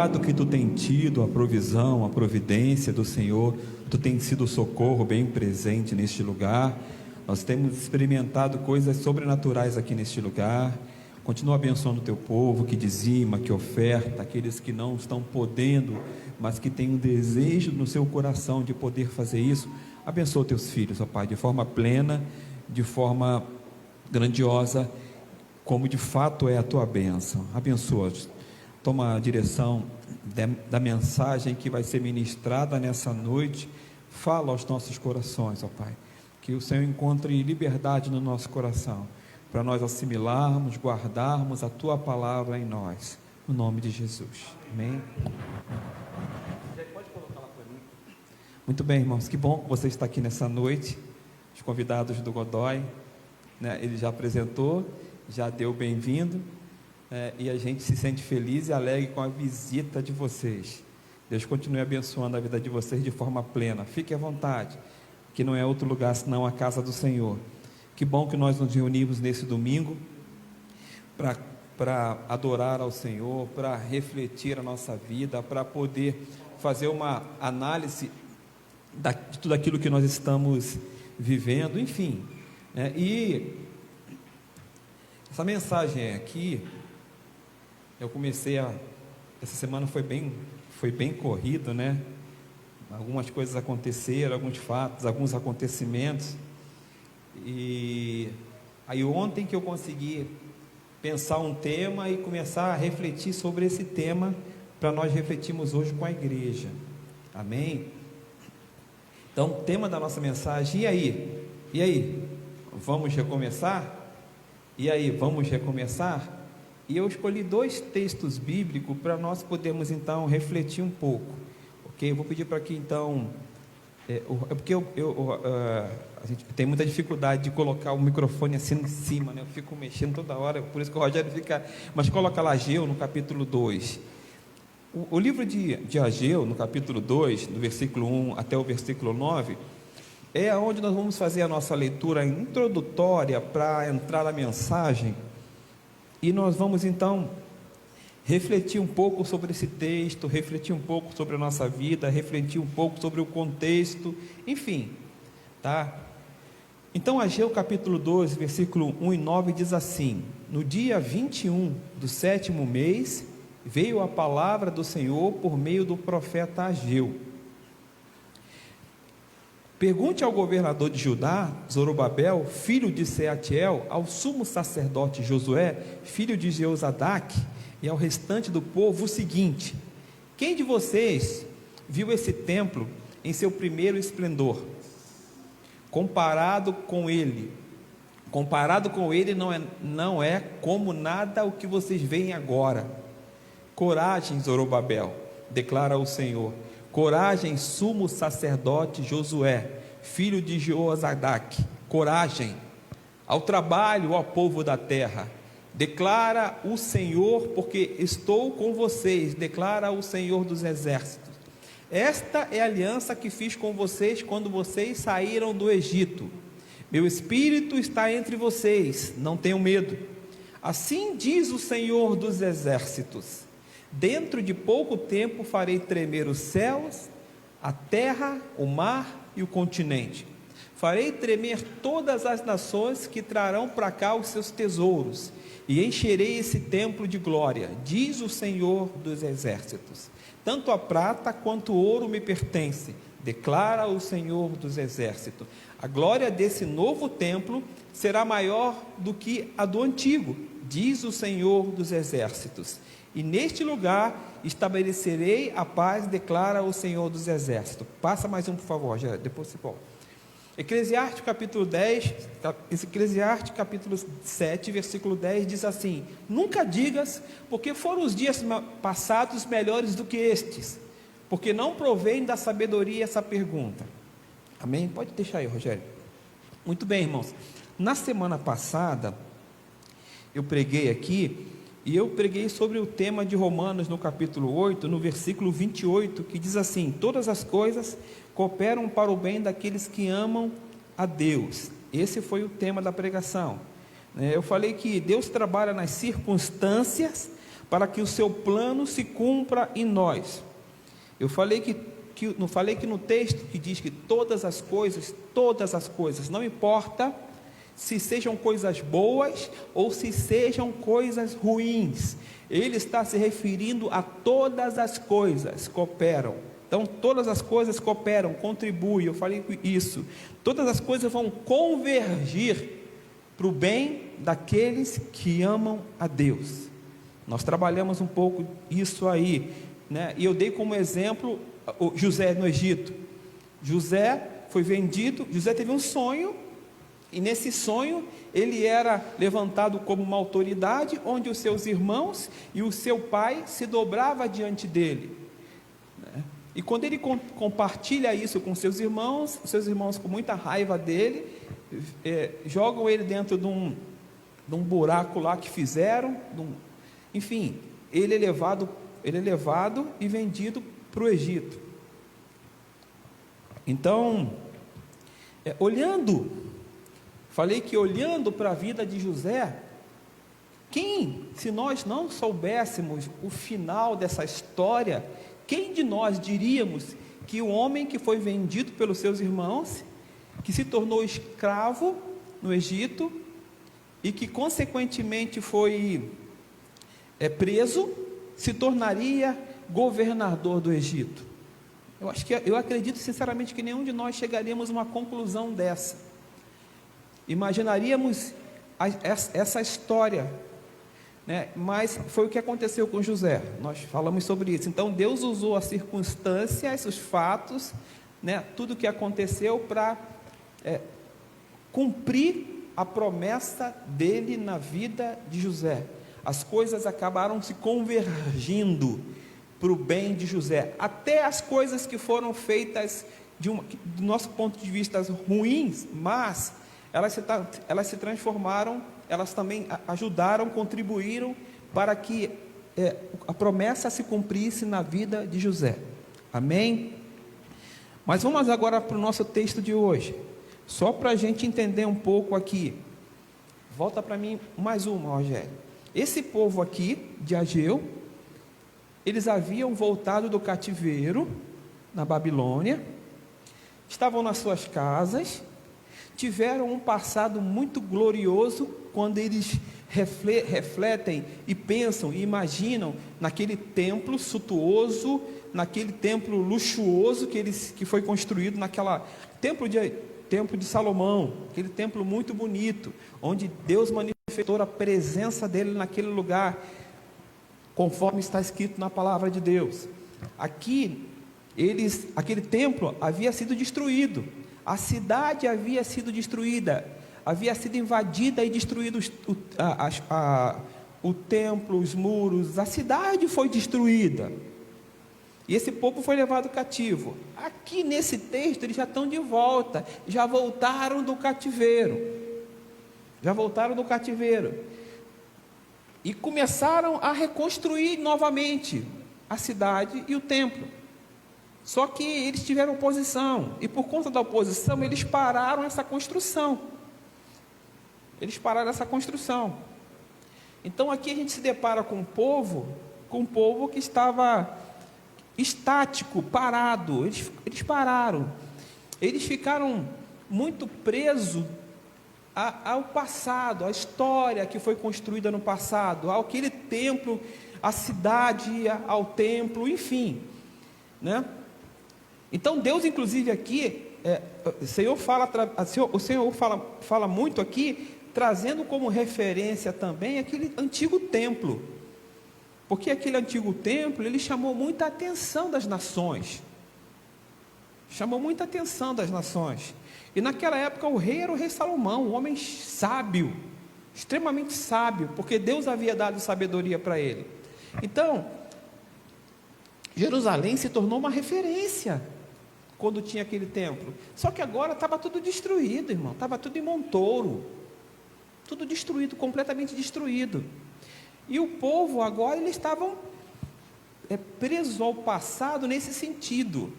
cuidado que tu tem tido, a provisão, a providência do Senhor, tu tem sido o socorro bem presente neste lugar. Nós temos experimentado coisas sobrenaturais aqui neste lugar. Continua abençoando o teu povo que dizima, que oferta, aqueles que não estão podendo, mas que têm um desejo no seu coração de poder fazer isso. Abençoa teus filhos, ó Pai, de forma plena, de forma grandiosa, como de fato é a tua bênção. Abençoa-os. Toma a direção da mensagem que vai ser ministrada nessa noite. Fala aos nossos corações, ó Pai, que o Senhor encontre liberdade no nosso coração, para nós assimilarmos, guardarmos a tua palavra em nós, no nome de Jesus, amém? Pode colocar lá para mim. Muito bem, irmãos, que bom que você está aqui nessa noite. Os convidados do Godoy, né, ele já apresentou, já deu bem-vindo, e a gente se sente feliz e alegre com a visita de vocês. Deus continue abençoando a vida de vocês de forma plena. Fique à vontade, que não é outro lugar senão a casa do Senhor. Que bom que nós nos reunimos nesse domingo para adorar ao Senhor, para refletir a nossa vida, para poder fazer uma análise de tudo aquilo que nós estamos vivendo, enfim, né? E essa mensagem aqui, eu comecei essa semana foi bem corrido, né? Algumas coisas aconteceram, alguns fatos, alguns acontecimentos, e aí ontem que eu consegui pensar um tema e começar a refletir sobre esse tema, para nós refletirmos hoje com a igreja, amém? Então, o tema da nossa mensagem, e aí, vamos recomeçar? E aí, vamos recomeçar? E eu escolhi 2 textos bíblicos para nós podermos então refletir um pouco, ok? Eu vou pedir para que então, porque a gente tem muita dificuldade de colocar o microfone assim em cima, né? Eu fico mexendo toda hora, por isso que o Rogério fica, mas coloca lá Ageu no capítulo 2. O livro de Ageu, no capítulo 2, do versículo 1 até o versículo 9, é onde nós vamos fazer a nossa leitura introdutória para entrar na mensagem, e nós vamos então refletir um pouco sobre esse texto, refletir um pouco sobre a nossa vida, refletir um pouco sobre o contexto, enfim, tá? Então Ageu capítulo 2, versículo 1 e 9 diz assim: no dia 21 do 7º mês, veio a palavra do Senhor por meio do profeta Ageu. Pergunte ao governador de Judá, Zorobabel, filho de Sealtiel, ao sumo sacerdote Josué, filho de Jeozadaque, e ao restante do povo o seguinte: quem de vocês viu esse templo em seu primeiro esplendor? Comparado com ele não é como nada o que vocês veem agora. Coragem, Zorobabel, declara o Senhor. Coragem, sumo sacerdote Josué, filho de Jeozadaque. Coragem, ao trabalho, ó povo da terra. Declara o Senhor, porque estou com vocês, declara o Senhor dos exércitos. Esta é a aliança que fiz com vocês quando vocês saíram do Egito. Meu espírito está entre vocês, não tenham medo. Assim diz o Senhor dos exércitos: dentro de pouco tempo farei tremer os céus, a terra, o mar e o continente. Farei tremer todas as nações que trarão para cá os seus tesouros, e encherei esse templo de glória, diz o Senhor dos exércitos. Tanto a prata quanto o ouro me pertence, declara o Senhor dos exércitos. A glória desse novo templo será maior do que a do antigo, diz o Senhor dos exércitos. E neste lugar estabelecerei a paz, declara o Senhor dos exércitos. Passa mais um, por favor, já, depois você volta. Eclesiastes capítulo 7, versículo 10 diz assim: nunca digas, porque foram os dias passados melhores do que estes, porque não provém da sabedoria essa pergunta. Amém? Pode deixar aí, Rogério. Muito bem, irmãos. Na semana passada eu preguei aqui, e eu preguei sobre o tema de Romanos no capítulo 8, no versículo 28, que diz assim: todas as coisas cooperam para o bem daqueles que amam a Deus. Esse foi o tema da pregação. Eu falei que Deus trabalha nas circunstâncias para que o seu plano se cumpra em nós. Eu falei não falei que no texto que diz que todas as coisas, não importa se sejam coisas boas ou se sejam coisas ruins, ele está se referindo a todas as coisas cooperam. Então todas as coisas cooperam, contribuem, eu falei isso, todas as coisas vão convergir para o bem daqueles que amam a Deus. Nós trabalhamos um pouco isso aí, né? E eu dei como exemplo o José no Egito. José foi vendido, José teve um sonho, e nesse sonho ele era levantado como uma autoridade, onde os seus irmãos e o seu pai se dobravam diante dele, né? E quando ele compartilha isso com seus irmãos com muita raiva dele, jogam ele dentro de um buraco lá que fizeram, enfim, ele é levado e vendido para o Egito. Então, falei que olhando para a vida de José, se nós não soubéssemos o final dessa história, quem de nós diríamos que o homem que foi vendido pelos seus irmãos, que se tornou escravo no Egito e que consequentemente foi preso, se tornaria governador do Egito? Eu acredito sinceramente que nenhum de nós chegaríamos a uma conclusão dessa. Imaginaríamos essa história, né? Mas foi o que aconteceu com José. Nós falamos sobre isso. Então Deus usou as circunstâncias, os fatos, né? Tudo o que aconteceu para cumprir a promessa dele na vida de José. As coisas acabaram se convergindo para o bem de José, até as coisas que foram feitas do nosso ponto de vista ruins, mas elas se transformaram, elas também ajudaram, contribuíram para que a promessa se cumprisse na vida de José. Amém? Mas vamos agora para o nosso texto de hoje, só para a gente entender um pouco aqui. Volta para mim mais uma, Rogério. Esse povo aqui de Ageu, eles haviam voltado do cativeiro na Babilônia, estavam nas suas casas, tiveram um passado muito glorioso, quando eles refletem e pensam e imaginam naquele templo suntuoso, naquele templo luxuoso que foi construído naquela templo de Salomão, aquele templo muito bonito, onde Deus manifestou a presença dele naquele lugar, conforme está escrito na palavra de Deus. Aquele templo havia sido destruído, a cidade havia sido destruída, havia sido invadida e destruído o templo, os muros, a cidade foi destruída, e esse povo foi levado cativo. Aqui nesse texto eles já estão de volta, já voltaram do cativeiro, e começaram a reconstruir novamente a cidade e o templo. Só que eles tiveram oposição, e por conta da oposição eles pararam essa construção. Então aqui a gente se depara com um povo que estava estático, parado. Eles pararam, eles ficaram muito presos ao passado, à história que foi construída no passado, àquele templo, à cidade, ao templo, enfim, né? Então Deus, inclusive aqui, o Senhor fala muito aqui, trazendo como referência também aquele antigo templo, porque aquele antigo templo, ele chamou muita atenção das nações, e naquela época o rei era o rei Salomão, um homem sábio, extremamente sábio, porque Deus havia dado sabedoria para ele. Então Jerusalém se tornou uma referência quando tinha aquele templo. Só que agora estava tudo destruído, irmão, estava tudo em montouro, tudo destruído, completamente destruído. E o povo agora, eles estavam presos ao passado nesse sentido.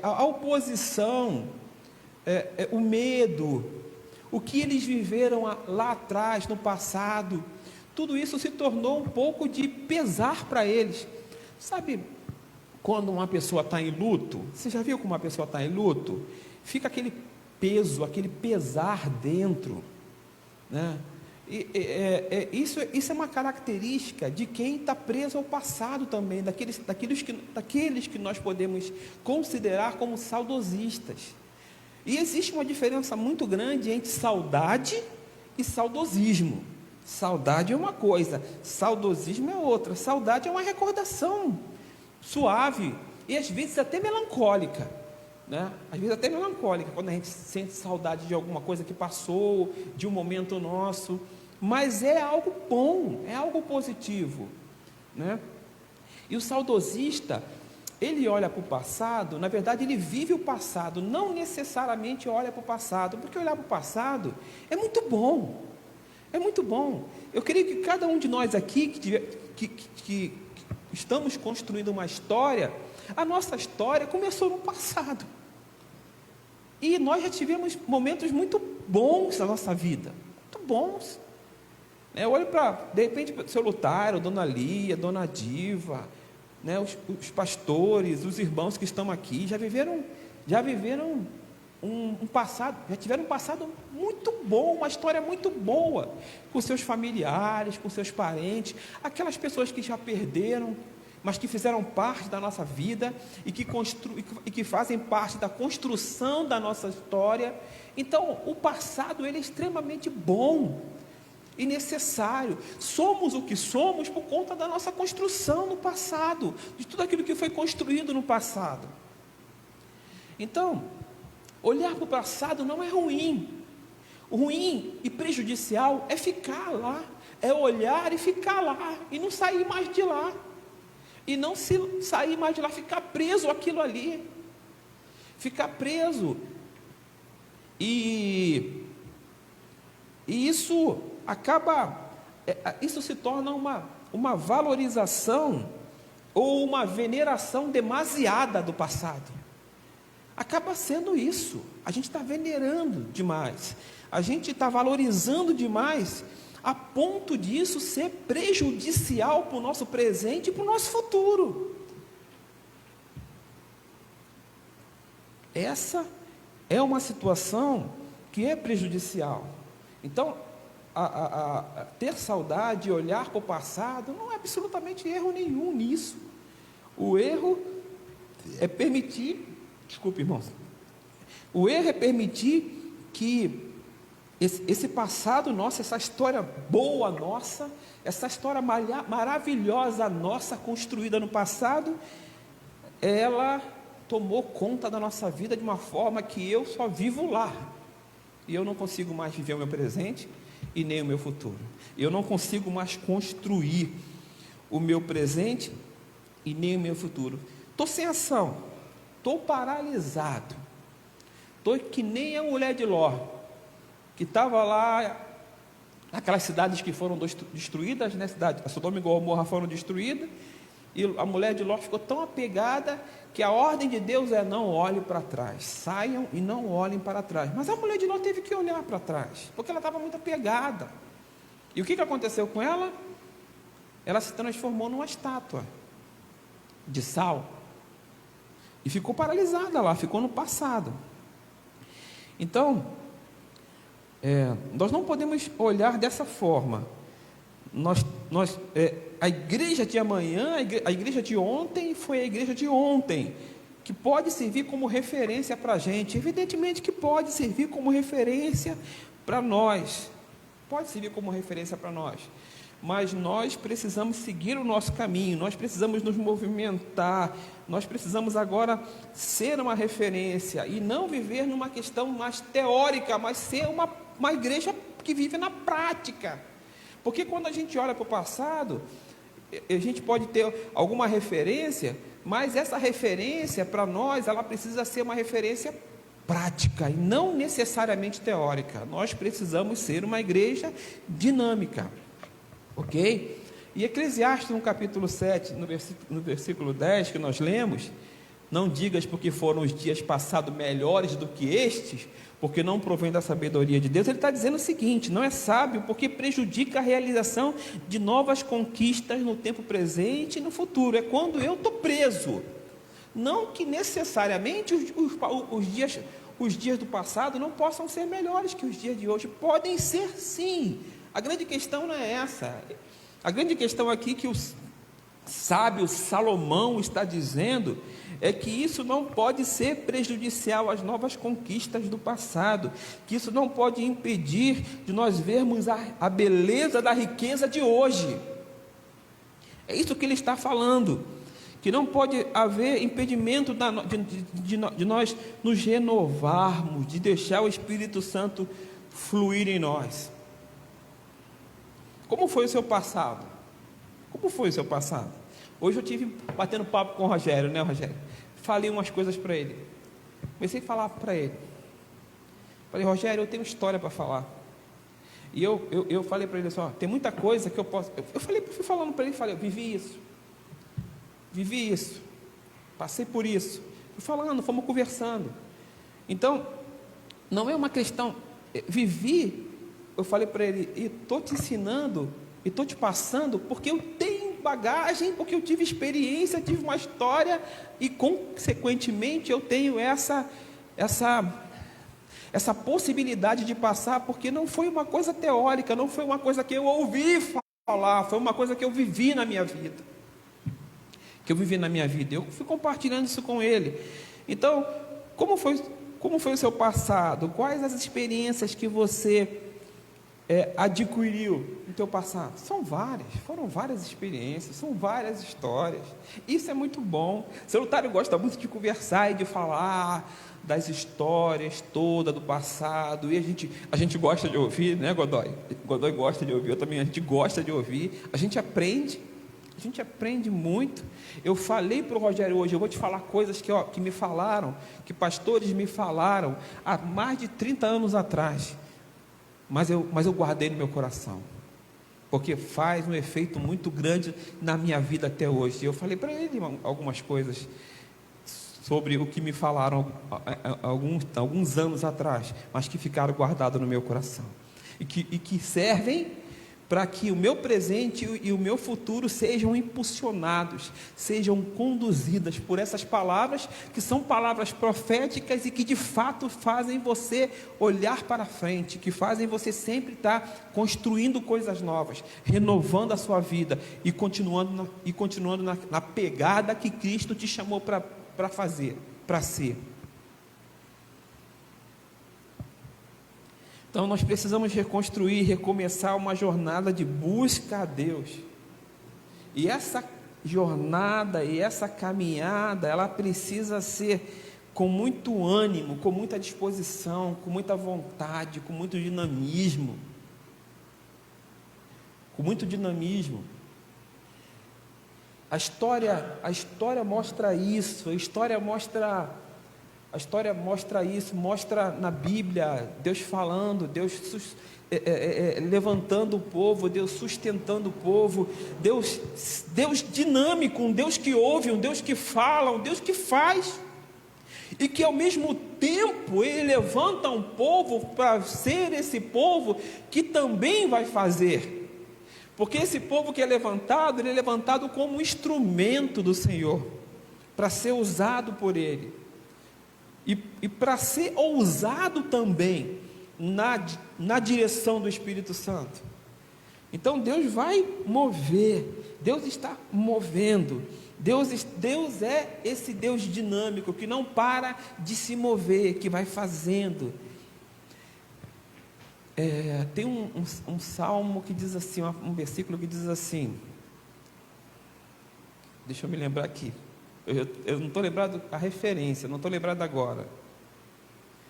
A oposição, o medo, o que eles viveram lá atrás, no passado, tudo isso se tornou um pouco de pesar para eles. Sabe, quando uma pessoa está em luto, você já viu como uma pessoa está em luto? Fica aquele peso, aquele pesar dentro, né? Isso é uma característica de quem está preso ao passado também, daqueles que nós podemos considerar como saudosistas. E existe uma diferença muito grande entre saudade e saudosismo. Saudade é uma coisa, saudosismo é outra. Saudade é uma recordação suave e às vezes até melancólica, né? Às vezes até melancólica, quando a gente sente saudade de alguma coisa que passou, de um momento nosso, mas é algo bom, é algo positivo, né? E o saudosista, ele olha para o passado, na verdade ele vive o passado, não necessariamente olha para o passado, porque olhar para o passado é muito bom, é muito bom. Eu creio que cada um de nós aqui, que estamos construindo uma história, a nossa história começou no passado, e nós já tivemos momentos muito bons na nossa vida, muito bons. Eu olho para, de repente, o seu Lutário, Dona Lia, Dona Diva, né, os pastores, os irmãos que estão aqui, já viveram um passado, já tiveram um passado muito bom, uma história muito boa, com seus familiares, com seus parentes, aquelas pessoas que já perderam, mas que fizeram parte da nossa vida e que fazem parte da construção da nossa história. Então, o passado, ele é extremamente bom e necessário. Somos o que somos por conta da nossa construção no passado, de tudo aquilo que foi construído no passado. Então, olhar para o passado não é ruim. O ruim e prejudicial é ficar lá, é olhar e ficar lá, e não sair mais de lá, e não sair mais de lá, ficar preso àquilo ali, ficar preso, e isso isso se torna uma valorização ou uma veneração demasiada do passado. Acaba sendo isso, a gente está venerando demais, a gente está valorizando demais, a ponto disso ser prejudicial para o nosso presente e para o nosso futuro. Essa é uma situação que é prejudicial. Então, ter saudade e olhar para o passado, não há absolutamente erro nenhum nisso. O erro é permitir, desculpe, irmãos, o erro é permitir que esse passado nosso, essa história boa nossa, essa história maravilhosa nossa, construída no passado, ela tomou conta da nossa vida de uma forma que eu só vivo lá, e eu não consigo mais viver o meu presente e nem o meu futuro. Eu não consigo mais construir o meu presente e nem o meu futuro. Estou sem ação, estou paralisado, estou que nem a mulher de Ló, que estava lá, aquelas cidades que foram destruídas, né? A Sodoma e Gomorra foram destruídas, e a mulher de Ló ficou tão apegada que a ordem de Deus é: não olhem para trás, saiam e não olhem para trás. Mas a mulher de Ló teve que olhar para trás, porque ela estava muito apegada. E o que aconteceu com ela? Ela se transformou numa estátua de sal e ficou paralisada lá, ficou no passado. Então, nós não podemos olhar dessa forma. A igreja de amanhã, a igreja de ontem foi a igreja de ontem, que pode servir como referência para a gente. Evidentemente que pode servir como referência para nós, mas nós precisamos seguir o nosso caminho, nós precisamos nos movimentar, nós precisamos agora ser uma referência e não viver numa questão mais teórica, mas ser uma igreja que vive na prática. Porque quando a gente olha para o passado, a gente pode ter alguma referência, mas essa referência para nós, ela precisa ser uma referência prática e não necessariamente teórica. Nós precisamos ser uma igreja dinâmica, ok? E Eclesiastes, no capítulo 7, no versículo 10, que nós lemos, Não digas porque foram os dias passados melhores do que estes, porque não provém da sabedoria de Deus. Ele está dizendo o seguinte: não é sábio porque prejudica a realização de novas conquistas no tempo presente e no futuro. É quando eu estou preso. Não que necessariamente os dias do passado não possam ser melhores que os dias de hoje. Podem ser, sim. A grande questão não é essa. A grande questão aqui que o sábio Salomão está dizendo é que isso não pode ser prejudicial às novas conquistas do passado, que isso não pode impedir de nós vermos a beleza da riqueza de hoje. É isso que ele está falando, que não pode haver impedimento de nós nos renovarmos, de deixar o Espírito Santo fluir em nós. Como foi o seu passado? Como foi o seu passado? Hoje eu tive batendo papo com o Rogério, né, Rogério? Falei umas coisas para ele. Comecei a falar para ele. Falei: Rogério, eu tenho história para falar. E eu falei para ele assim: ó, tem muita coisa que eu posso. Fui falando para ele, falei: eu vivi isso, passei por isso. Fui falando, fomos conversando. Então, não é uma questão. Eu falei para ele: e estou te ensinando, e estou te passando, porque eu tenho bagagem, porque eu tive experiência, tive uma história, e consequentemente eu tenho essa possibilidade de passar, porque não foi uma coisa teórica, não foi uma coisa que eu ouvi falar, foi uma coisa que eu vivi na minha vida. Eu fui compartilhando isso com ele. Então, como foi o seu passado? Quais as experiências que você adquiriu no teu passado? Foram várias experiências, são várias histórias. Isso é muito bom. O seu Lutário gosta muito de conversar e de falar das histórias todas do passado, e a gente gosta de ouvir, né, Godoy? Godoy gosta de ouvir, eu também, a gente gosta de ouvir, a gente aprende muito. Eu falei para o Rogério hoje, eu vou te falar coisas que me falaram, que pastores me falaram há mais de 30 anos atrás, mas eu guardei no meu coração, porque faz um efeito muito grande na minha vida até hoje. E eu falei para ele algumas coisas sobre o que me falaram alguns anos atrás, mas que ficaram guardados no meu coração, e que servem para que o meu presente e o meu futuro sejam impulsionados, sejam conduzidas por essas palavras, que são palavras proféticas e que de fato fazem você olhar para frente, que fazem você sempre estar construindo coisas novas, renovando a sua vida e continuando na pegada que Cristo te chamou para fazer, para ser. Então nós precisamos reconstruir, recomeçar uma jornada de busca a Deus. E essa jornada e essa caminhada, ela precisa ser com muito ânimo, com muita disposição, com muita vontade, com muito dinamismo. Com muito dinamismo. A história mostra isso, a história mostra isso, mostra na Bíblia Deus falando, Deus levantando o povo, Deus sustentando o povo, Deus dinâmico, um Deus que ouve, um Deus que fala, um Deus que faz, e que ao mesmo tempo Ele levanta um povo para ser esse povo que também vai fazer, porque esse povo que é levantado, ele é levantado como um instrumento do Senhor, para ser usado por Ele. E para ser ousado também na direção do Espírito Santo. Então Deus vai mover, Deus está movendo, Deus é esse Deus dinâmico que não para de se mover, que vai fazendo. Tem um salmo que diz assim, um versículo que diz assim, deixa eu me lembrar aqui. Eu não estou lembrado a referência, não estou lembrado agora.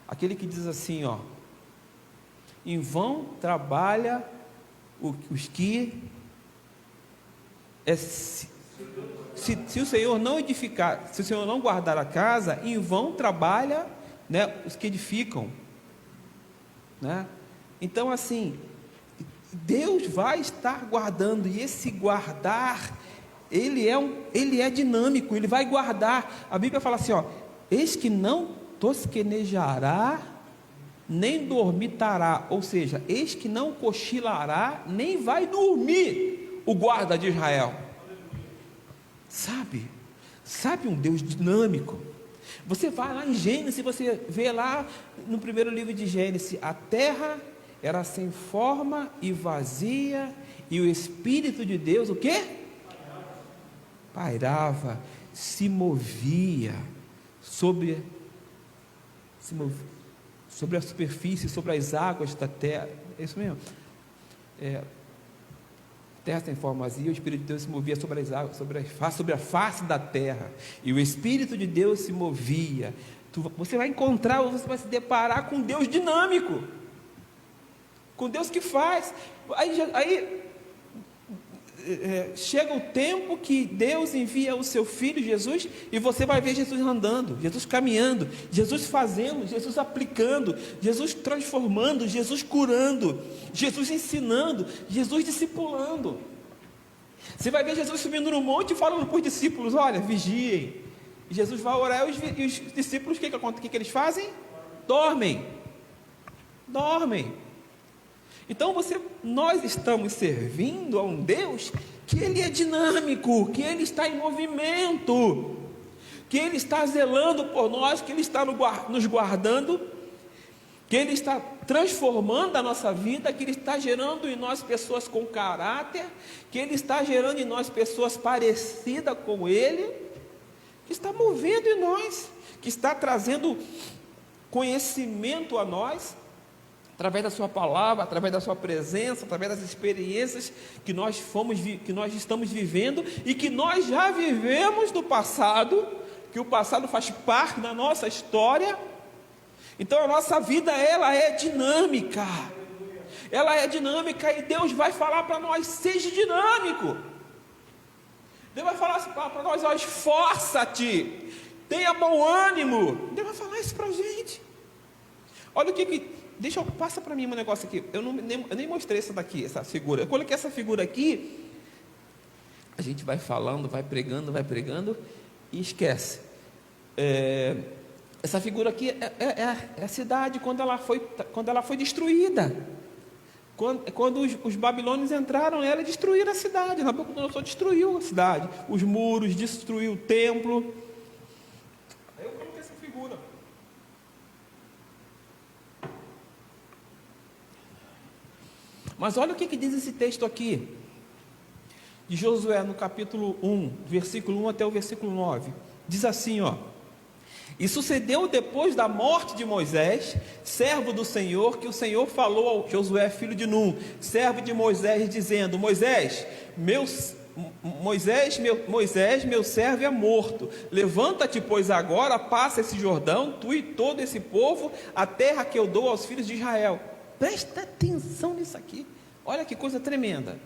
Aquele que diz assim, ó: em vão trabalha os que se o Senhor não edificar, se o Senhor não guardar a casa, em vão trabalha, né, os que edificam, né? Então assim, Deus vai estar guardando, e esse guardar Ele é dinâmico, ele vai guardar. A Bíblia fala assim, ó: eis que não tosquenejará, nem dormitará, ou seja, eis que não cochilará, nem vai dormir o guarda de Israel. Sabe um Deus dinâmico. Você vai lá em Gênesis, você vê lá no primeiro livro de Gênesis, a terra era sem forma e vazia, e o Espírito de Deus, o quê? Pairava, se movia sobre a superfície, sobre as águas da terra. É isso mesmo. Terra sem forma vazia, o Espírito de Deus se movia sobre as águas, sobre a face da terra, e o Espírito de Deus se movia. Você vai encontrar, você vai se deparar com Deus dinâmico, com Deus que faz. Chega o tempo que Deus envia o seu Filho Jesus, e você vai ver Jesus andando, Jesus caminhando, Jesus fazendo, Jesus aplicando, Jesus transformando, Jesus curando, Jesus ensinando, Jesus discipulando. Você vai ver Jesus subindo no monte e falando para os discípulos: olha, vigiem. E Jesus vai orar, e os discípulos, o que eles fazem? Dormem. Então nós estamos servindo a um Deus que Ele é dinâmico, que Ele está em movimento, que Ele está zelando por nós, que Ele está nos guardando, que Ele está transformando a nossa vida, que Ele está gerando em nós pessoas com caráter, que Ele está gerando em nós pessoas parecidas com Ele, que está movendo em nós, que está trazendo conhecimento a nós, através da sua palavra, através da sua presença, através das experiências que nós estamos vivendo, e que nós já vivemos no passado, que o passado faz parte da nossa história. Então a nossa vida, ela é dinâmica, e Deus vai falar para nós: seja dinâmico. Deus vai falar para nós: ó, esforça-te, tenha bom ânimo. Deus vai falar isso para a gente. Olha o que passa para mim um negócio aqui. Eu nem mostrei essa figura. Eu coloquei essa figura aqui. A gente vai falando, vai pregando e esquece. Essa figura aqui é a cidade quando ela foi destruída. Quando os babilônios entraram nela e destruíram a cidade. Nabucodonosor destruiu a cidade, os muros, destruiu o templo. Aí eu coloquei essa figura. Mas olha o que diz esse texto aqui, de Josué, no capítulo 1, versículo 1 até o versículo 9. Diz assim, ó: e sucedeu depois da morte de Moisés, servo do Senhor, que o Senhor falou ao Josué, filho de Num, servo de Moisés, dizendo: Moisés, meu servo é morto. Levanta-te, pois, agora, passa esse Jordão, tu e todo esse povo, a terra que eu dou aos filhos de Israel. Presta atenção nisso aqui. Olha que coisa tremenda.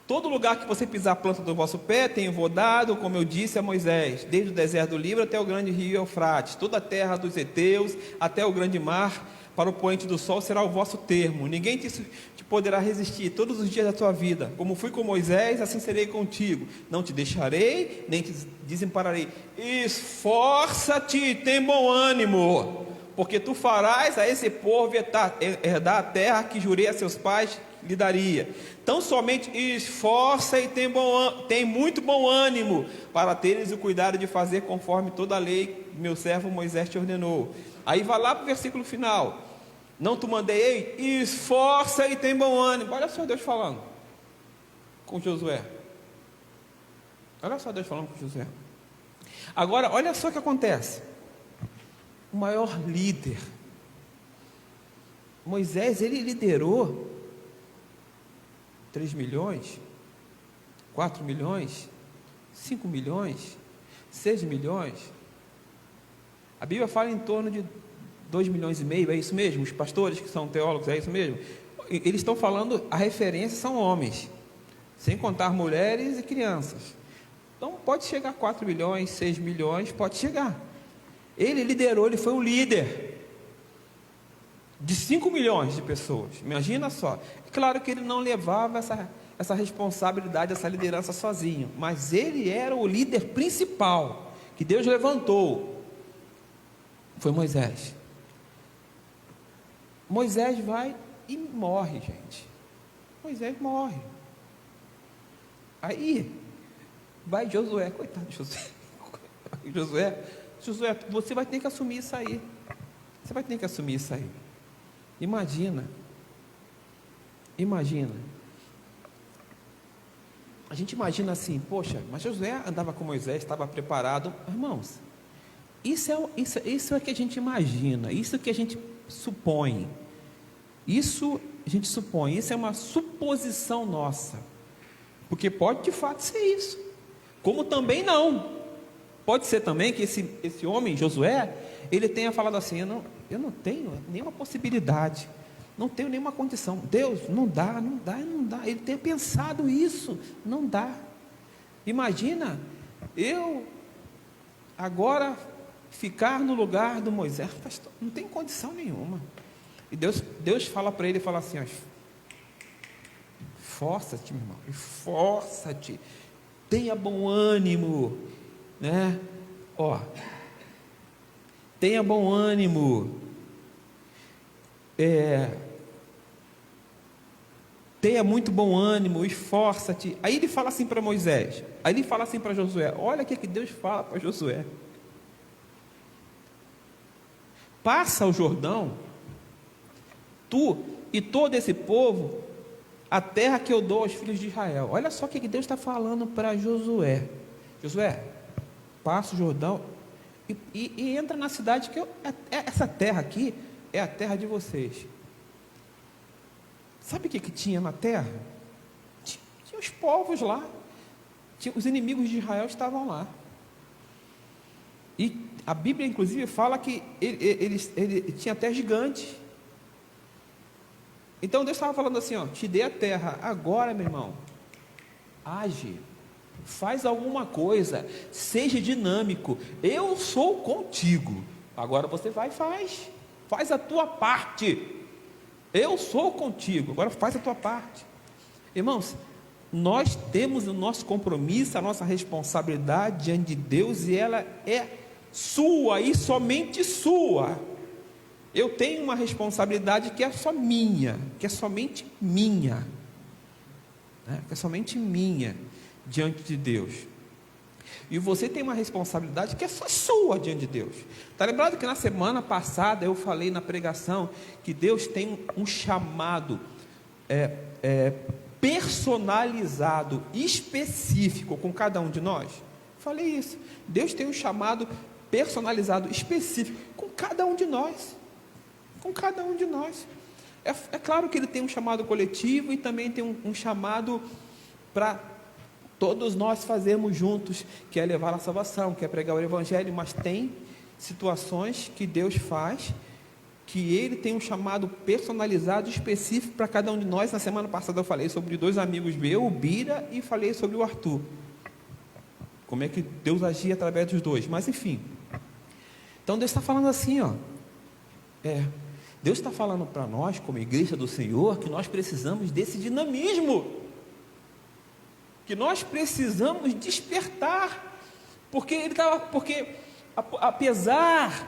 Todo lugar que você pisar a planta do vosso pé, tenho dado, como eu disse a Moisés, desde o deserto do Líbano até o grande rio Eufrates, toda a terra dos heteus, até o grande mar, para o poente do sol será o vosso termo. Ninguém te poderá resistir todos os dias da tua vida. Como fui com Moisés, assim serei contigo. Não te deixarei, nem te desampararei. Esforça-te, tem bom ânimo, porque tu farás a esse povo herdar a terra que jurei a seus pais lhe daria. Então somente esforça e tem muito bom ânimo, para teres o cuidado de fazer conforme toda a lei que meu servo Moisés te ordenou. Aí vai lá para o versículo final: não te mandei, esforça e tem bom ânimo. Olha só Deus falando com Josué. Agora olha só o que acontece. O maior líder, Moisés, ele liderou 3 milhões, 4 milhões, 5 milhões, 6 milhões. A Bíblia fala em torno de 2 milhões e meio, é isso mesmo? Os pastores que são teólogos, é isso mesmo? Eles estão falando, a referência são homens, sem contar mulheres e crianças. Então pode chegar a 4 milhões, 6 milhões, pode chegar. Ele liderou, ele foi o líder de 5 milhões de pessoas. Imagina só. É claro que ele não levava essa responsabilidade, essa liderança sozinho, mas ele era o líder principal que Deus levantou. Foi Moisés. Moisés vai e morre, gente. Moisés morre. Aí vai Josué, coitado de Josué. Josué, você vai ter que assumir isso aí. Você vai ter que assumir isso aí. Imagina. A gente imagina assim, poxa, mas Josué andava com Moisés, estava preparado. Irmãos, isso é o que a gente imagina, isso é o que a gente supõe. Isso é uma suposição nossa. Porque pode de fato ser isso. Como também não. Pode ser também que esse homem, Josué, ele tenha falado assim, eu não tenho nenhuma possibilidade, não tenho nenhuma condição. Deus, não dá. Ele tenha pensado isso, não dá. Imagina, eu agora ficar no lugar do Moisés, não tem condição nenhuma. E Deus fala para ele, fala assim, ó, esforça-te, meu irmão, esforça-te, tenha bom ânimo, né? Ó, tenha bom ânimo, tenha muito bom ânimo, esforça-te. Aí ele fala assim para Moisés, aí ele fala assim para Josué, olha o que Deus fala para Josué: passa o Jordão, tu e todo esse povo, a terra que eu dou aos filhos de Israel. Olha só o que Deus está falando para Josué. Josué, passa o Jordão e entra na cidade, que essa terra aqui é a terra de vocês. Sabe o que tinha na terra? Tinha os povos lá, os inimigos de Israel estavam lá. E a Bíblia inclusive fala que ele tinha até gigante. Então Deus estava falando assim, ó, te dei a terra, agora, meu irmão, age, faz alguma coisa, seja dinâmico, eu sou contigo. Agora você vai e faz a tua parte. Eu sou contigo, agora faz a tua parte. Irmãos, nós temos o nosso compromisso, a nossa responsabilidade diante de Deus, e ela é sua e somente sua. Eu tenho uma responsabilidade que é só minha, que é somente minha, né? Que é somente minha diante de Deus. E você tem uma responsabilidade que é só sua diante de Deus. Está lembrado que na semana passada eu falei na pregação que Deus tem um chamado personalizado, específico com cada um de nós? Falei isso. Deus tem um chamado personalizado, específico com cada um de nós. Com cada um de nós. É claro que Ele tem um chamado coletivo e também tem um chamado para todos nós fazermos juntos, que é levar a salvação, que é pregar o Evangelho, mas tem situações que Deus faz, que Ele tem um chamado personalizado, específico para cada um de nós. Na semana passada eu falei sobre 2 amigos meus, o Bira, e falei sobre o Arthur, como é que Deus agia através dos dois, mas enfim. Então Deus está falando assim, ó, Deus está falando para nós, como igreja do Senhor, que nós precisamos desse dinamismo, que nós precisamos despertar, porque apesar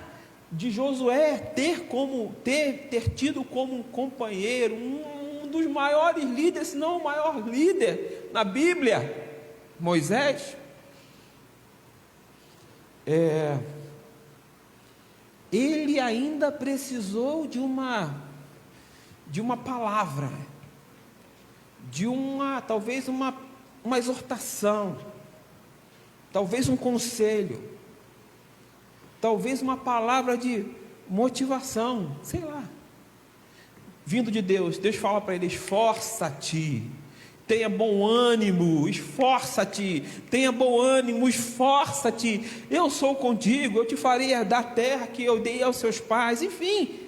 de Josué ter tido como um companheiro um dos maiores líderes, se não o maior líder na Bíblia, Moisés, ele ainda precisou de uma palavra, talvez uma exortação, talvez um conselho, talvez uma palavra de motivação, sei lá, vindo de Deus. Deus fala para ele: esforça-te, tenha bom ânimo, esforça-te, tenha bom ânimo, esforça-te, eu sou contigo, eu te farei herdar a terra que eu dei aos seus pais. Enfim,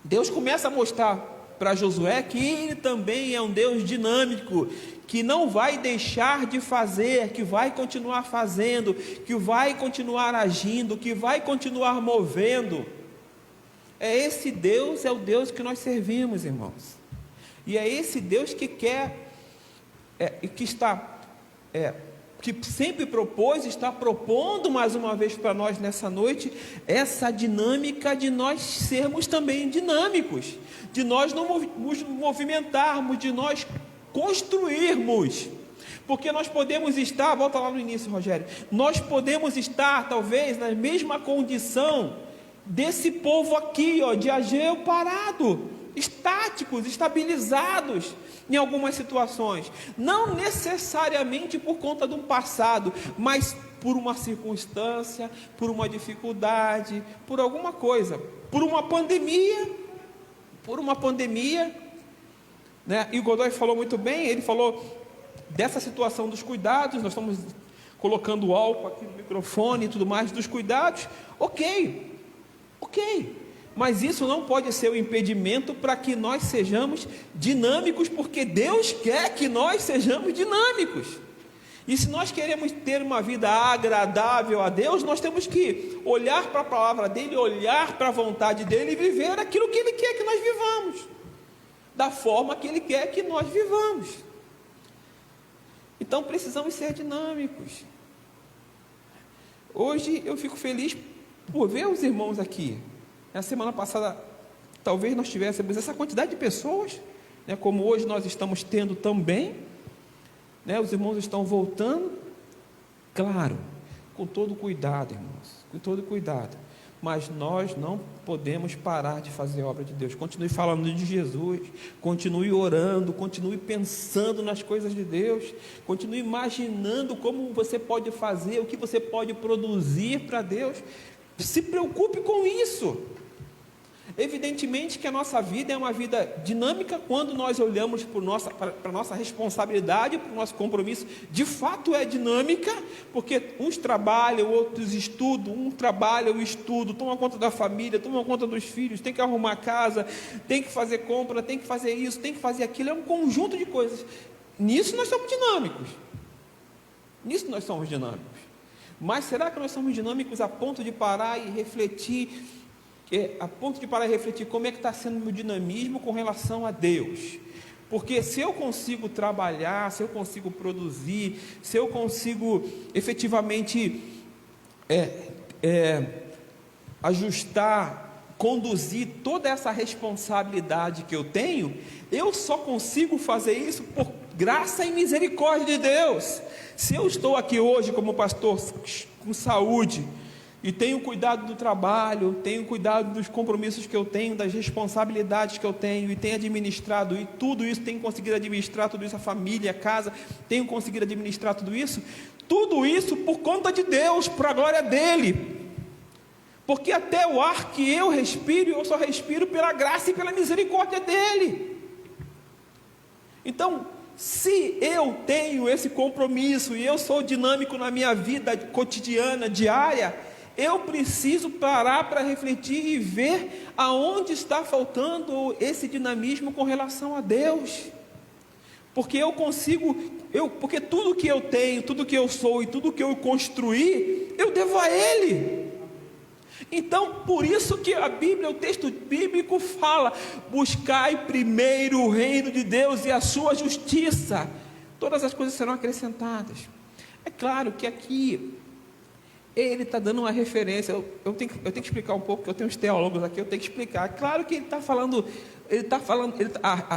Deus começa a mostrar para Josué que Ele também é um Deus dinâmico, que não vai deixar de fazer, que vai continuar fazendo, que vai continuar agindo, que vai continuar movendo. Esse Deus é o Deus que nós servimos, irmãos. E é esse Deus que quer, que sempre propôs, está propondo mais uma vez para nós nessa noite, essa dinâmica de nós sermos também dinâmicos, de nós não nos movimentarmos, de nós construirmos, porque nós podemos estar, volta lá no início, Rogério, nós podemos estar talvez na mesma condição desse povo aqui, de Ageu, parado, estáticos, estabilizados em algumas situações, não necessariamente por conta de um passado, mas por uma circunstância, por uma dificuldade, por alguma coisa, por uma pandemia, né? E o Godoy falou muito bem, ele falou dessa situação dos cuidados, nós estamos colocando o álcool aqui no microfone e tudo mais, dos cuidados, ok, mas isso não pode ser um impedimento para que nós sejamos dinâmicos, porque Deus quer que nós sejamos dinâmicos. E se nós queremos ter uma vida agradável a Deus, nós temos que olhar para a palavra dele, olhar para a vontade dele e viver aquilo que ele quer que nós vivamos, da forma que ele quer que nós vivamos. Então precisamos ser dinâmicos. Hoje eu fico feliz por ver os irmãos aqui. Na semana passada, talvez nós tivéssemos essa quantidade de pessoas, né, como hoje nós estamos tendo também, né, os irmãos estão voltando, claro, com todo cuidado, irmãos, com todo cuidado, mas nós não podemos parar de fazer a obra de Deus. Continue falando de Jesus, continue orando, continue pensando nas coisas de Deus, continue imaginando como você pode fazer, o que você pode produzir para Deus. Se preocupe com isso. Evidentemente que a nossa vida é uma vida dinâmica quando nós olhamos para a nossa responsabilidade, para o nosso compromisso. De fato é dinâmica, porque uns trabalham, outros estudam, um trabalha, o estudo, toma conta da família, toma conta dos filhos, tem que arrumar a casa, tem que fazer compra, tem que fazer isso, tem que fazer aquilo, é um conjunto de coisas. Nisso nós somos dinâmicos. Mas será que nós somos dinâmicos a ponto de parar e refletir? Como é que está sendo o meu dinamismo com relação a Deus? Porque se eu consigo trabalhar, se eu consigo produzir, se eu consigo efetivamente ajustar, conduzir toda essa responsabilidade que eu tenho, eu só consigo fazer isso por graça e misericórdia de Deus. Se eu estou aqui hoje como pastor com saúde, e tenho cuidado do trabalho, tenho cuidado dos compromissos que eu tenho, das responsabilidades que eu tenho, e tenho administrado, e tudo isso, tenho conseguido administrar tudo isso, a família, a casa, tenho conseguido administrar tudo isso por conta de Deus, para a glória dEle, porque até o ar que eu respiro, eu só respiro pela graça e pela misericórdia dEle. Então, se eu tenho esse compromisso, e eu sou dinâmico na minha vida cotidiana, diária, eu preciso parar para refletir e ver aonde está faltando esse dinamismo com relação a Deus, porque porque tudo que eu tenho, tudo que eu sou e tudo que eu construí, eu devo a Ele. Então, por isso que a Bíblia, o texto bíblico fala: buscai primeiro o reino de Deus e a sua justiça, todas as coisas serão acrescentadas. É claro que aqui ele está dando uma referência, eu tenho que explicar um pouco, porque eu tenho uns teólogos aqui, eu tenho que explicar. É claro que ele está falando,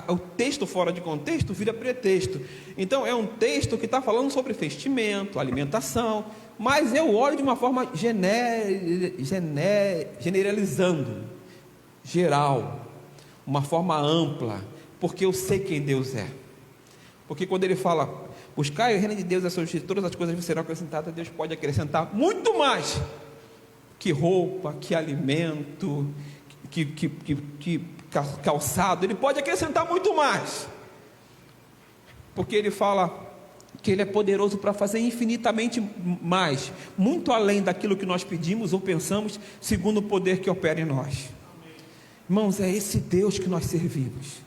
o texto fora de contexto vira pretexto. Então é um texto que está falando sobre vestimento, alimentação, mas eu olho de uma forma generalizando, geral, uma forma ampla, porque eu sei quem Deus é. Porque quando ele fala: buscai o reino de Deus, todas as coisas serão acrescentadas, Deus pode acrescentar muito mais que roupa, que alimento, que calçado. Ele pode acrescentar muito mais, porque ele fala que Ele é poderoso para fazer infinitamente mais, muito além daquilo que nós pedimos ou pensamos, segundo o poder que opera em nós. Irmãos, é esse Deus que nós servimos,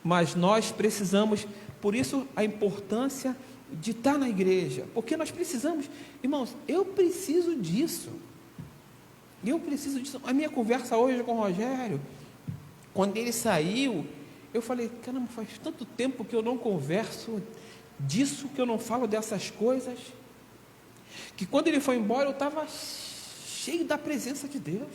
mas nós precisamos, por isso a importância de estar na igreja, porque nós precisamos, irmãos, eu preciso disso. A minha conversa hoje com o Rogério, quando ele saiu, eu falei, caramba, faz tanto tempo que eu não converso disso, que eu não falo dessas coisas, que quando ele foi embora eu estava cheio da presença de Deus,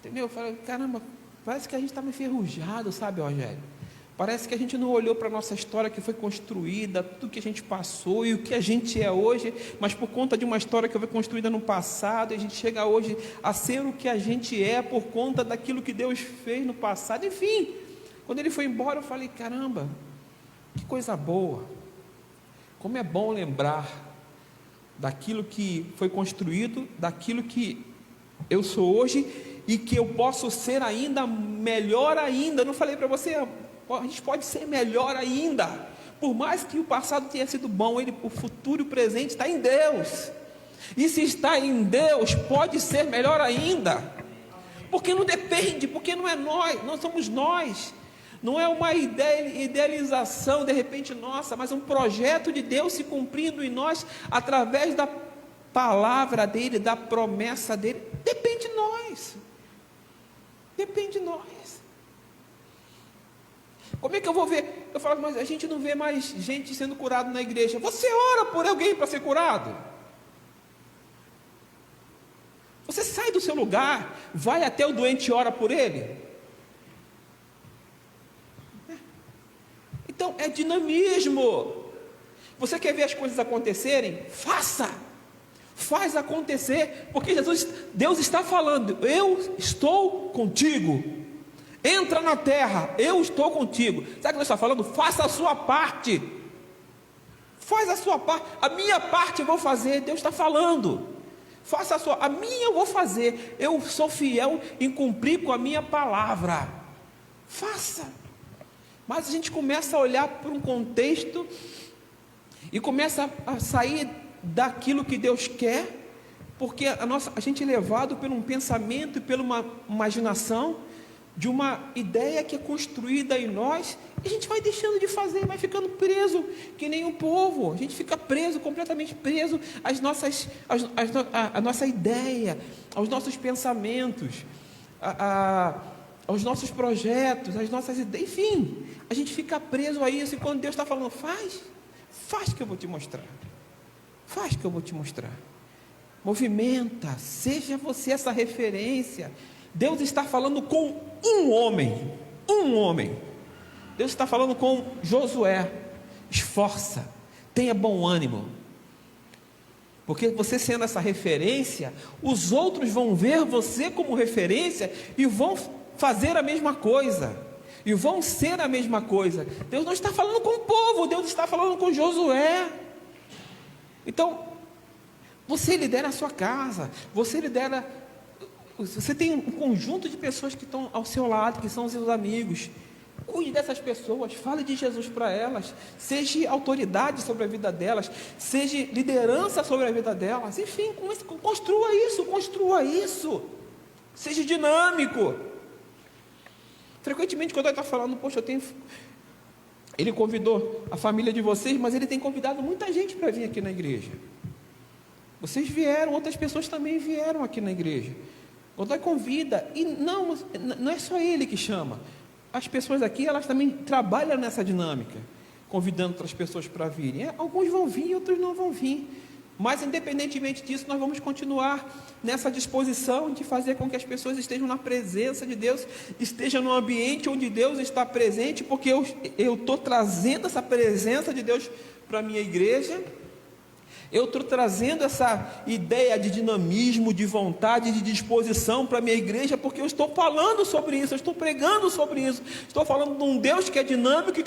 entendeu? Eu falei, caramba, parece que a gente estava enferrujado, sabe, Rogério? Parece que a gente não olhou para a nossa história que foi construída, tudo que a gente passou e o que a gente é hoje, mas por conta de uma história que foi construída no passado, a gente chega hoje a ser o que a gente é por conta daquilo que Deus fez no passado. Enfim, quando ele foi embora eu falei, caramba, que coisa boa, como é bom lembrar daquilo que foi construído, daquilo que eu sou hoje e que eu posso ser ainda melhor ainda. Não falei para você, a gente pode ser melhor ainda, por mais que o passado tenha sido bom, o futuro e o presente está em Deus, e se está em Deus, pode ser melhor ainda, porque não depende, porque não é nós, não somos nós, não é uma idealização de repente nossa, mas um projeto de Deus se cumprindo em nós, através da palavra dEle, da promessa dEle. Depende de nós, depende de nós. Como é que eu vou ver? Eu falo, mas a gente não vê mais gente sendo curado na igreja. Você ora por alguém para ser curado? Você sai do seu lugar, vai até o doente e ora por ele? Então é dinamismo. Você quer ver as coisas acontecerem? Faz acontecer, porque Deus está falando, eu estou contigo. Entra na terra, eu estou contigo. Sabe o que Deus está falando? Faça a sua parte. Faz a sua parte. A minha parte eu vou fazer. Deus está falando. Faça a sua. A minha eu vou fazer. Eu sou fiel em cumprir com a minha palavra. Faça. Mas a gente começa a olhar para um contexto e começa a sair daquilo que Deus quer, porque a gente é levado por um pensamento e pela uma imaginação de uma ideia que é construída em nós, e a gente vai deixando de fazer, vai ficando preso, que nem um povo, a gente fica preso, completamente preso às nossas, à nossa ideia, aos nossos pensamentos, aos nossos projetos, às nossas ideias, enfim, a gente fica preso a isso, e quando Deus está falando, faz que eu vou te mostrar, faz que eu vou te mostrar, movimenta, seja você essa referência. Deus está falando com um homem, Deus está falando com Josué, esforça, tenha bom ânimo, porque você sendo essa referência, os outros vão ver você como referência, e vão fazer a mesma coisa, e vão ser a mesma coisa. Deus não está falando com o povo, Deus está falando com Josué. Então, você lidera a sua casa, você tem um conjunto de pessoas que estão ao seu lado, que são seus amigos. Cuide dessas pessoas, fale de Jesus para elas, seja autoridade sobre a vida delas, seja liderança sobre a vida delas, enfim, construa isso, seja dinâmico. Frequentemente, quando ele está falando, poxa, ele convidou a família de vocês, mas ele tem convidado muita gente para vir aqui na igreja. Vocês vieram, outras pessoas também vieram aqui na igreja. Quando convida, e não é só ele que chama, as pessoas aqui, elas também trabalham nessa dinâmica, convidando outras pessoas para virem. Alguns vão vir, outros não vão vir, mas independentemente disso, nós vamos continuar nessa disposição de fazer com que as pessoas estejam na presença de Deus, estejam no ambiente onde Deus está presente, porque eu estou trazendo essa presença de Deus para a minha igreja. Eu estou trazendo essa ideia de dinamismo, de vontade, de disposição para a minha igreja, porque eu estou falando sobre isso, eu estou pregando sobre isso, estou falando de um Deus que é dinâmico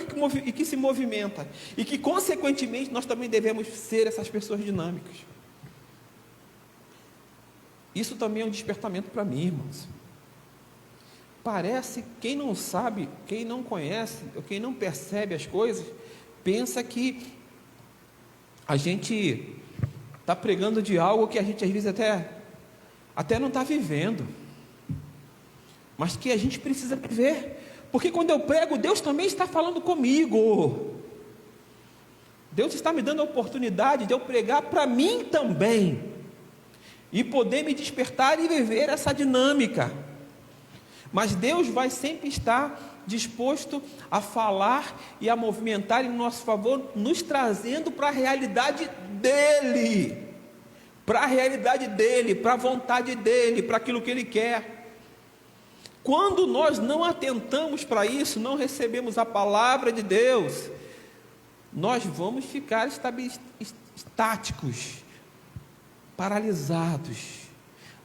e que se movimenta, e que consequentemente nós também devemos ser essas pessoas dinâmicas. Isso também é um despertamento para mim, irmãos. Parece, quem não sabe, quem não conhece, ou quem não percebe as coisas, pensa que a gente está pregando de algo que a gente às vezes até não está vivendo, mas que a gente precisa viver, porque quando eu prego, Deus também está falando comigo, Deus está me dando a oportunidade de eu pregar para mim também, e poder me despertar e viver essa dinâmica. mas Deus vai sempre estar disposto a falar e a movimentar em nosso favor, nos trazendo para a realidade dEle, para a realidade dEle, para a vontade dEle, para aquilo que Ele quer. Quando nós não atentamos para isso, não recebemos a palavra de Deus, nós vamos ficar estáticos, paralisados.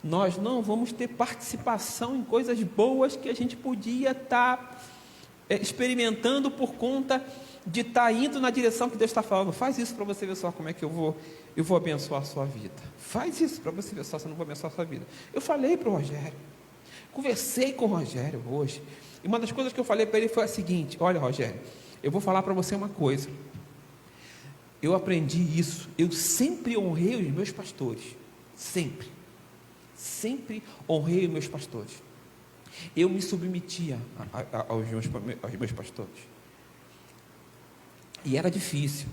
Nós não vamos ter participação em coisas boas que a gente podia estar experimentando por conta de estar indo na direção que Deus está falando. Faz isso para você ver só como é que eu vou abençoar a sua vida. Faz isso para você ver só se eu não vou abençoar a sua vida. Eu falei para o Rogério, conversei com o Rogério hoje, e uma das coisas que eu falei para ele foi a seguinte: olha, Rogério, eu vou falar para você uma coisa. Eu aprendi isso, eu sempre honrei os meus pastores, sempre honrei os meus pastores. Eu me submetia aos meus pastores, e era difícil,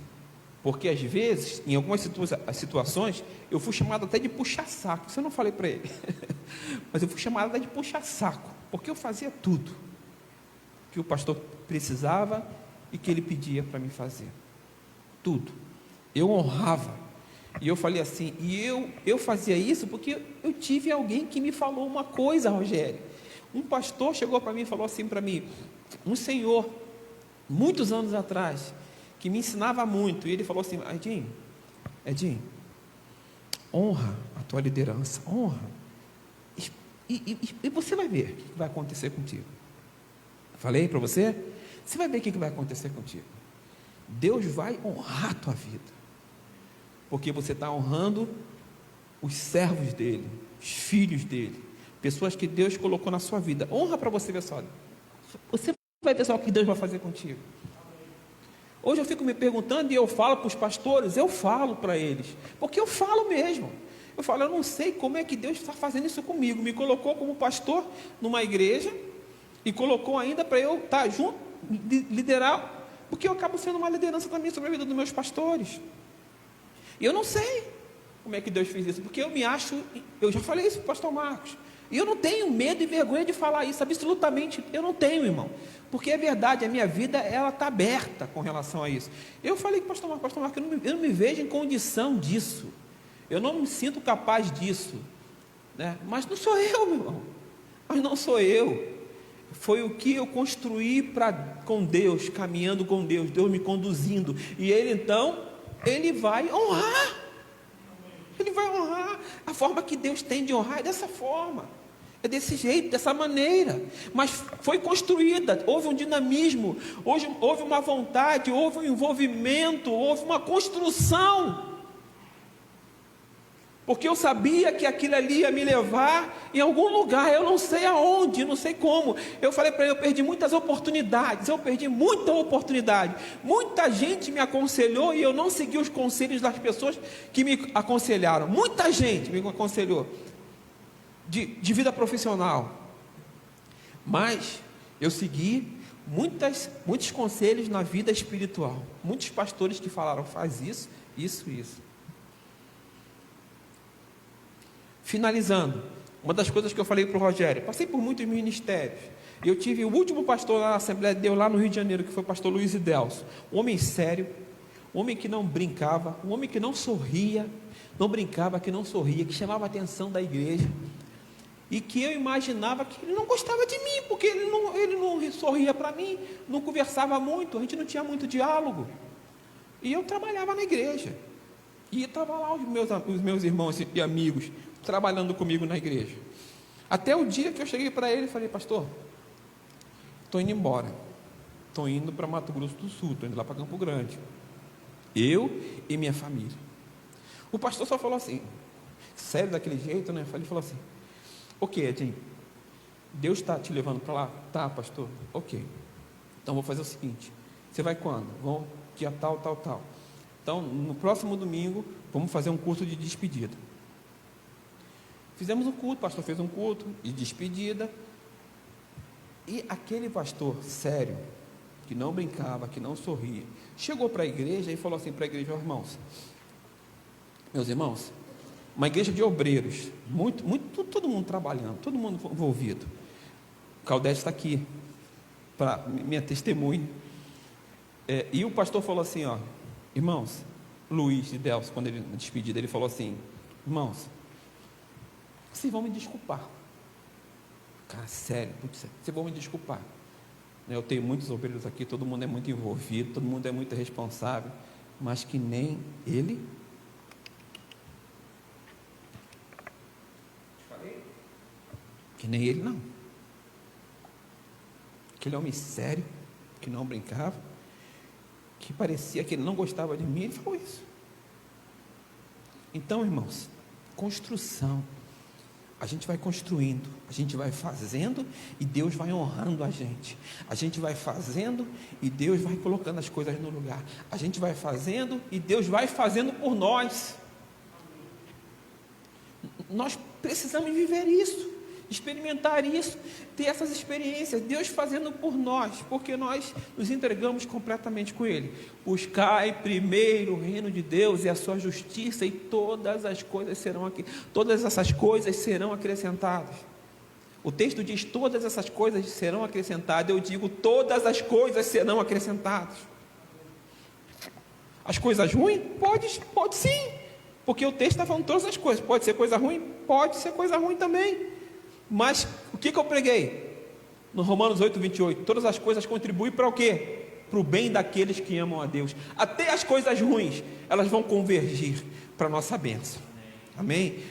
porque às vezes, em algumas situações, eu fui chamado até de puxa-saco. Isso eu não falei para ele, mas eu fui chamado até de puxa-saco, porque eu fazia tudo que o pastor precisava e que ele pedia para mim fazer, tudo, eu honrava. E eu falei assim, e eu fazia isso porque eu tive alguém que me falou uma coisa, Rogério. Um pastor chegou para mim e falou assim para mim, um senhor, muitos anos atrás, que me ensinava muito, e ele falou assim: Edinho, honra a tua liderança, honra, e você vai ver o que vai acontecer contigo. Falei para você? Você vai ver o que vai acontecer contigo. Deus vai honrar a tua vida, porque você está honrando os servos dele, os filhos dele, pessoas que Deus colocou na sua vida. Honra para você ver só. Você vai ver só o que Deus vai fazer contigo. Hoje eu fico me perguntando, e eu falo para os pastores, eu falo para eles, porque eu falo mesmo. Eu falo, eu não sei como é que Deus está fazendo isso comigo. Me colocou como pastor numa igreja, e colocou ainda para eu estar junto, liderar, porque eu acabo sendo uma liderança também sobre a vida dos meus pastores. E eu não sei como é que Deus fez isso, porque eu me acho, eu já falei isso para o pastor Marcos, e eu não tenho medo e vergonha de falar isso, absolutamente, eu não tenho, irmão, porque é verdade, a minha vida, ela está aberta com relação a isso. Eu falei com o pastor Marcos, eu não me vejo em condição disso, eu não me sinto capaz disso, né? Mas não sou eu, meu irmão, mas não sou eu, foi o que eu construí com Deus, caminhando com Deus, Deus me conduzindo, e Ele então, Ele vai honrar. Ele vai honrar. A forma que Deus tem de honrar é dessa forma, é desse jeito, dessa maneira. Mas foi construída, houve um dinamismo, houve uma vontade, houve um envolvimento, houve uma construção. Porque eu sabia que aquilo ali ia me levar em algum lugar, eu não sei aonde, não sei como. Eu falei para ele, eu perdi muitas oportunidades, muita gente me aconselhou e eu não segui os conselhos das pessoas que me aconselharam, muita gente me aconselhou de vida profissional, mas eu segui muitos conselhos na vida espiritual, muitos pastores que falaram, faz isso, isso. Finalizando, uma das coisas que eu falei para o Rogério, passei por muitos ministérios, e eu tive o último pastor na Assembleia de Deus lá no Rio de Janeiro, que foi o pastor Luiz Idelso, um homem sério, um homem que não brincava, um homem que não sorria, que chamava a atenção da igreja, e que eu imaginava que ele não gostava de mim, porque ele não sorria para mim, não conversava muito, a gente não tinha muito diálogo, e eu trabalhava na igreja, e estava lá os meus irmãos e amigos, trabalhando comigo na igreja, até o dia que eu cheguei para ele e falei, pastor, estou indo embora, estou indo para Mato Grosso do Sul, estou indo lá para Campo Grande, eu e minha família. O pastor só falou assim, sério daquele jeito, né? Ele falou assim, ok, Edinho, Deus está te levando para lá? Tá, pastor, ok, então vou fazer o seguinte, você vai quando? Vou dia tal, então no próximo domingo vamos fazer um culto de despedida. Fizemos um culto, o pastor fez um culto de despedida, e aquele pastor sério, que não brincava, que não sorria, chegou para a igreja e falou assim para a igreja, meus irmãos, uma igreja de obreiros, todo mundo trabalhando, todo mundo envolvido, Claudete está aqui, para minha testemunha. E o pastor falou assim, ó, irmãos, Luiz de Delcio, quando ele, na despedida, ele falou assim, irmãos, vocês vão me desculpar. Cara, sério, vocês vão me desculpar. Eu tenho muitos obreiros aqui, todo mundo é muito envolvido, todo mundo é muito responsável, mas que nem ele. Que nem ele, não. Aquele homem sério, que não brincava, que parecia que ele não gostava de mim, ele falou isso. Então, irmãos, construção. A gente vai construindo, a gente vai fazendo e Deus vai honrando a gente. A gente vai fazendo e Deus vai colocando as coisas no lugar. A gente vai fazendo e Deus vai fazendo por nós. Nós precisamos viver isso, experimentar isso, ter essas experiências, Deus fazendo por nós, porque nós nos entregamos completamente com Ele. Buscai primeiro o reino de Deus e a sua justiça, e todas essas coisas serão acrescentadas. O texto diz: todas essas coisas serão acrescentadas. Eu digo: todas as coisas serão acrescentadas. As coisas ruins? Pode sim, porque o texto está falando todas as coisas. Pode ser coisa ruim? Pode ser coisa ruim também. Mas o que eu preguei? No Romanos 8, 28, todas as coisas contribuem para o quê? Para o bem daqueles que amam a Deus. Até as coisas ruins, elas vão convergir para a nossa bênção. Amém?